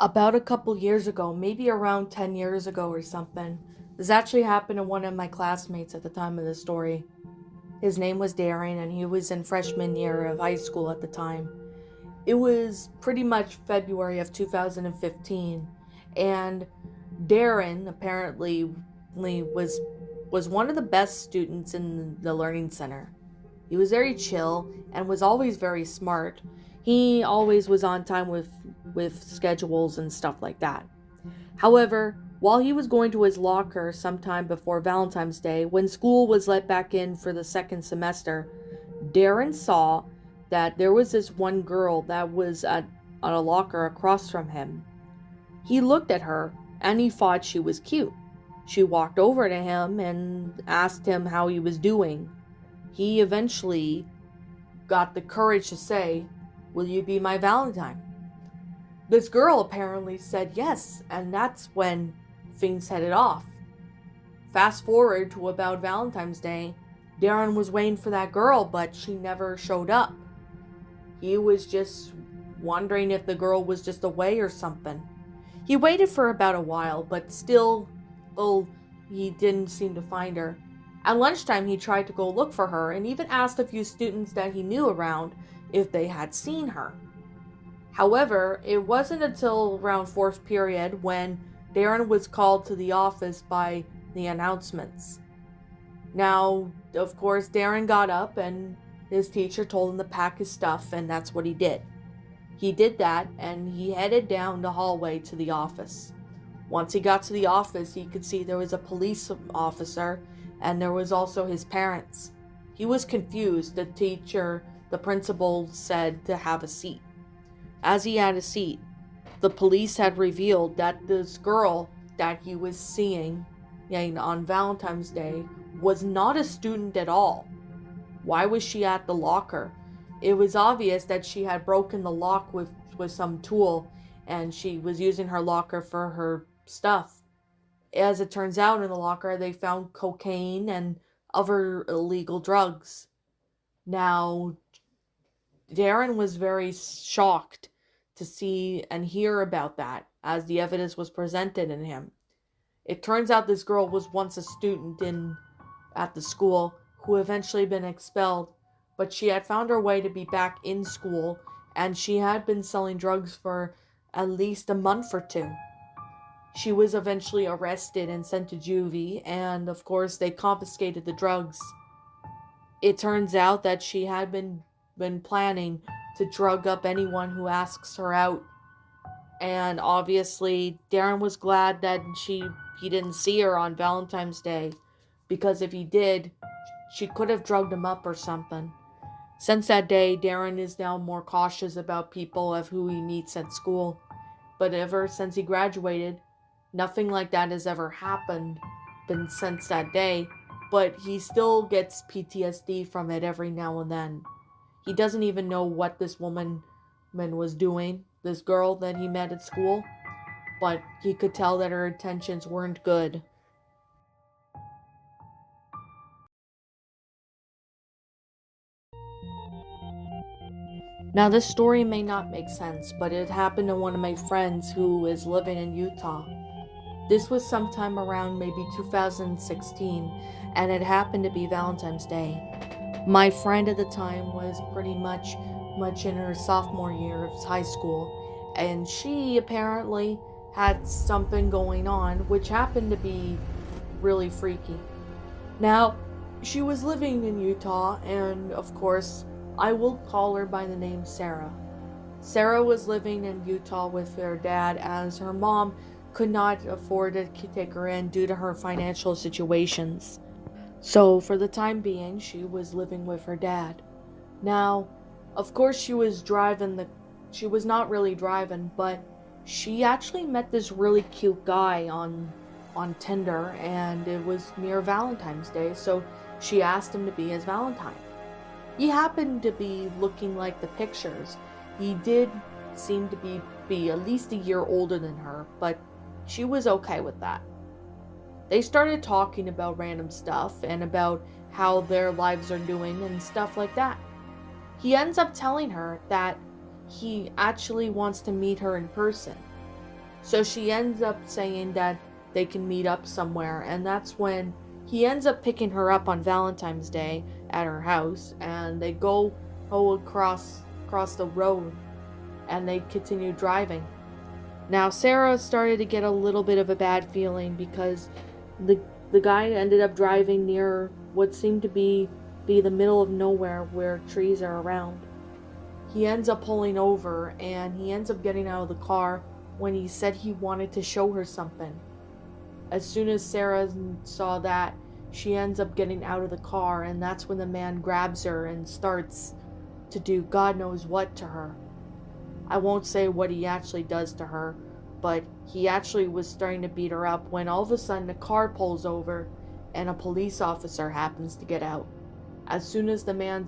About a couple years ago, maybe around 10 years ago or something. This actually happened to one of my classmates at the time of the story. His name was Darren, and he was in freshman year of high school at the time. It was pretty much February of 2015, and Darren apparently was one of the best students in the learning center. He was very chill and was always very smart. He always was on time with schedules and stuff like that. However, while he was going to his locker sometime before Valentine's Day, when school was let back in for the second semester, Darren saw that there was this one girl that was at on a locker across from him. He looked at her and he thought she was cute. She walked over to him and asked him how he was doing. He eventually got the courage to say, "Will you be my Valentine?" This girl apparently said yes, and that's when things headed off. Fast forward to about Valentine's Day, Darren was waiting for that girl, but she never showed up. He was just wondering if the girl was just away or something. He waited for about a while, but still, well, he didn't seem to find her. At lunchtime, he tried to go look for her and even asked a few students that he knew around if they had seen her. However, it wasn't until around fourth period when Darren was called to the office by the announcements. Now, of course, Darren got up and his teacher told him to pack his stuff, and that's what he did. He did that and he headed down the hallway to the office. Once he got to the office, he could see there was a police officer and there was also his parents. He was confused. The principal said to have a seat. As he had a seat, the police had revealed that this girl that he was seeing on Valentine's Day was not a student at all. Why was she at the locker? It was obvious that she had broken the lock with some tool and she was using her locker for her stuff. As it turns out, in the locker, they found cocaine and other illegal drugs. Now, Darren was very shocked to see and hear about that as the evidence was presented in him. It turns out this girl was once a student in at the school who eventually been expelled, but she had found her way to be back in school and she had been selling drugs for at least a month or two. She was eventually arrested and sent to juvie, and of course they confiscated the drugs. It turns out that she had been planning to drug up anyone who asks her out. And obviously, Darren was glad that he didn't see her on Valentine's Day, because if he did, she could have drugged him up or something. Since that day, Darren is now more cautious about people of who he meets at school. But ever since he graduated, nothing like that has ever happened been since that day, but he still gets PTSD from it every now and then. He doesn't even know what this woman was doing, this girl that he met at school, but he could tell that her intentions weren't good. Now, this story may not make sense, but it happened to one of my friends who is living in Utah. This was sometime around maybe 2016, and it happened to be Valentine's Day. My friend at the time was pretty much in her sophomore year of high school, and she apparently had something going on which happened to be really freaky. Now, she was living in Utah, and of course, I will call her by the name Sarah. Sarah was living in Utah with her dad as her mom could not afford to take her in due to her financial situations. So, for the time being, she was living with her dad. Now, of course, she was not really driving, but she actually met this really cute guy on Tinder, and it was near Valentine's Day, so she asked him to be his Valentine. He happened to be looking like the pictures. He did seem to be at least a year older than her, but she was okay with that. They started talking about random stuff and about how their lives are doing and stuff like that. He ends up telling her that he actually wants to meet her in person. So she ends up saying that they can meet up somewhere, and that's when he ends up picking her up on Valentine's Day at her house, and they go across the road, and they continue driving. Now Sarah started to get a little bit of a bad feeling because the the guy ended up driving near what seemed to be the middle of nowhere where trees are around. He ends up pulling over and he ends up getting out of the car when he said he wanted to show her something. As soon as Sarah saw that, she ends up getting out of the car, and that's when the man grabs her and starts to do God knows what to her. I won't say what he actually does to her, but he actually was starting to beat her up when all of a sudden a car pulls over and a police officer happens to get out. As soon as the man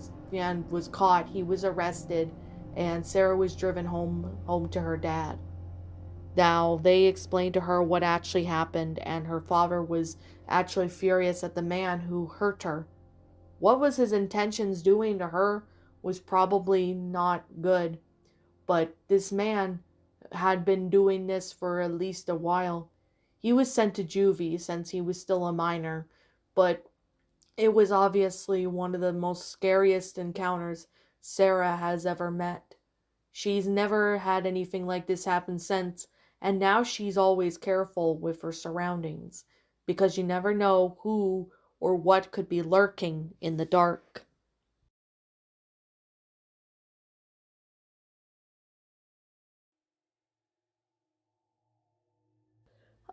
was caught, he was arrested and Sarah was driven home to her dad. Now, they explained to her what actually happened, and her father was actually furious at the man who hurt her. What was his intentions doing to her was probably not good, but this man had been doing this for at least a while. He was sent to juvie since he was still a minor, but it was obviously one of the most scariest encounters Sarah has ever met. She's never had anything like this happen since, and now she's always careful with her surroundings because you never know who or what could be lurking in the dark.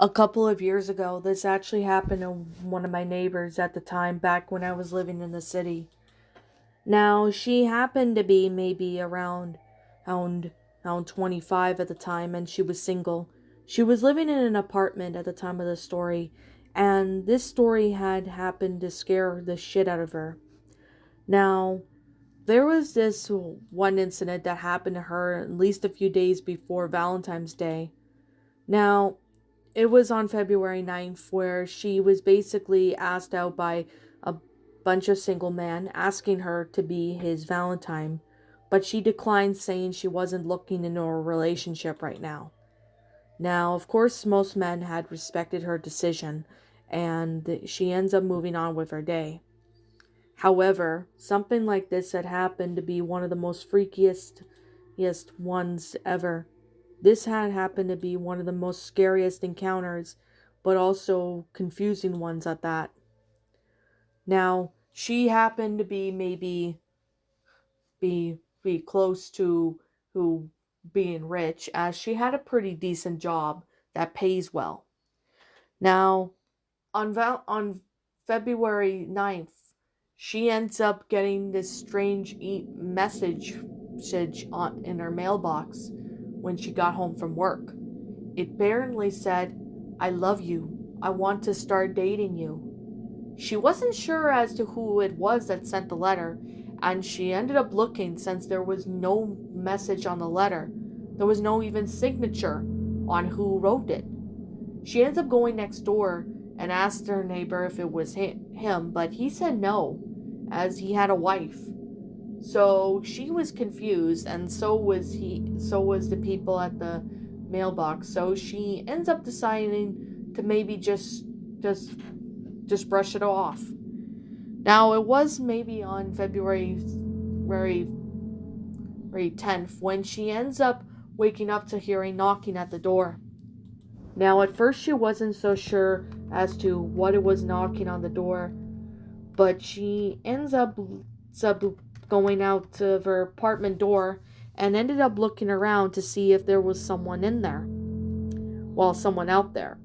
A couple of years ago, this actually happened to one of my neighbors at the time back when I was living in the city. Now, she happened to be maybe around, around 25 at the time, and she was single. She was living in an apartment at the time of the story, and this story had happened to scare the shit out of her. Now, there was this one incident that happened to her at least a few days before Valentine's Day. Now, it was on February 9th where she was basically asked out by a bunch of single men asking her to be his Valentine, but she declined, saying she wasn't looking into a relationship right now. Now, of course, most men had respected her decision, and she ends up moving on with her day. However, something like this had happened to be one of the most freakiest ones ever. This had happened to be one of the most scariest encounters, but also confusing ones at that. Now, she happened to be maybe be close to who being rich, as she had a pretty decent job that pays well. Now, on February 9th, she ends up getting this strange message in her mailbox when she got home from work. It apparently said, "I love you. I want to start dating you." She wasn't sure as to who it was that sent the letter, and she ended up looking since there was no message on the letter. There was no even signature on who wrote it. She ends up going next door and asked her neighbor if it was him, but he said no, as he had a wife. So she was confused, and so was the people at the mailbox. So she ends up deciding to maybe just brush it off. Now it was maybe on February 10th when she ends up waking up to hearing knocking at the door. Now at first she wasn't so sure as to what it was knocking on the door, but she ends up going out of her apartment door and ended up looking around to see if there was someone in there. Well, someone out there.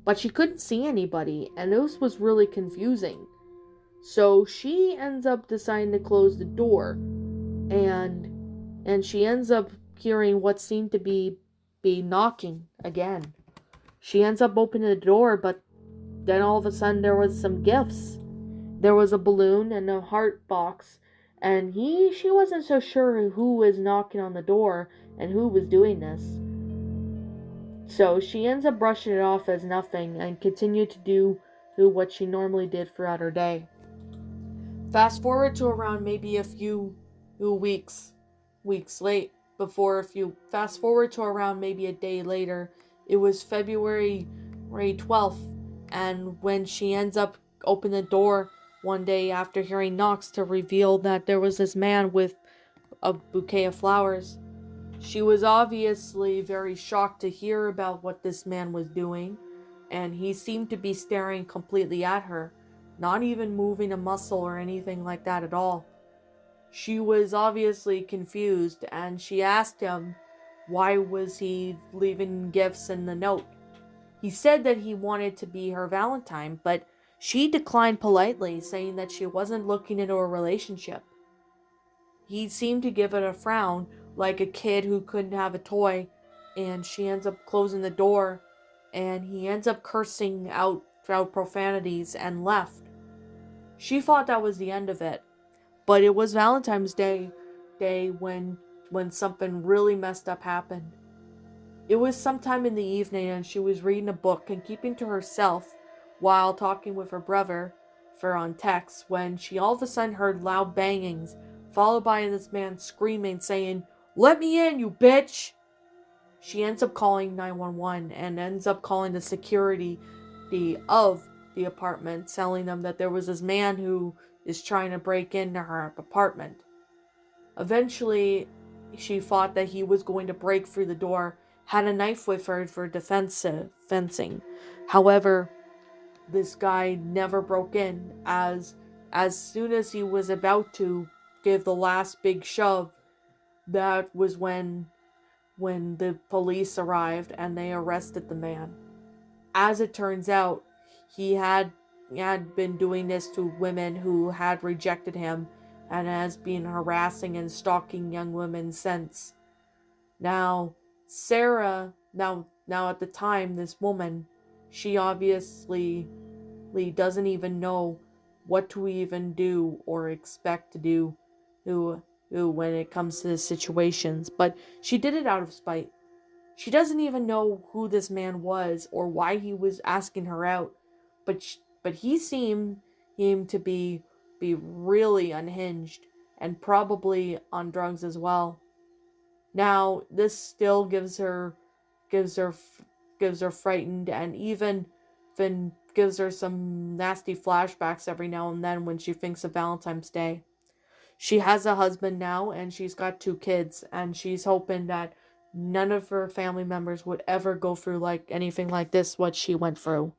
But she couldn't see anybody, and this was really confusing. So she ends up deciding to close the door, and she ends up hearing what seemed to be knocking again. She ends up opening the door, but then all of a sudden there was some gifts. There was a balloon and a heart box, and she wasn't so sure who was knocking on the door and who was doing this. So she ends up brushing it off as nothing and continued to do what she normally did throughout her day. Fast forward to around maybe a few weeks late before a few fast forward to around maybe a day later, It was February 12th, and when she ends up opening the door one day after hearing knocks to reveal that there was this man with a bouquet of flowers, she was obviously very shocked to hear about what this man was doing, and he seemed to be staring completely at her, not even moving a muscle or anything like that at all. She was obviously confused, and she asked him why was he leaving gifts in the note. He said that he wanted to be her Valentine, but she declined politely, saying that she wasn't looking into a relationship. He seemed to give it a frown, like a kid who couldn't have a toy, and she ends up closing the door, and he ends up cursing out profanities and left. She thought that was the end of it, but it was Valentine's Day when something really messed up happened. It was sometime in the evening, and she was reading a book and keeping to herself while talking with her brother for on text when she all of a sudden heard loud bangings, followed by this man screaming, saying, "Let me in, you bitch!" She ends up calling 911 and ends up calling the security of the apartment, telling them that there was this man who is trying to break into her apartment. Eventually, she thought that he was going to break through the door, had a knife with her for fencing. However, this guy never broke in. As soon as he was about to give the last big shove, that was when the police arrived and they arrested the man. As it turns out, he had been doing this to women who had rejected him and has been harassing and stalking young women since. Now, Sarah, now at the time, this woman, she obviously doesn't even know what to even do or expect to do when it comes to these situations, but she did it out of spite. She doesn't even know who this man was or why he was asking her out, but he seemed to be really unhinged and probably on drugs as well. Now, this still gives her gives her frightened, and even gives her some nasty flashbacks every now and then when she thinks of Valentine's Day. She has a husband now, and she's got 2 kids, and she's hoping that none of her family members would ever go through like anything like this what she went through.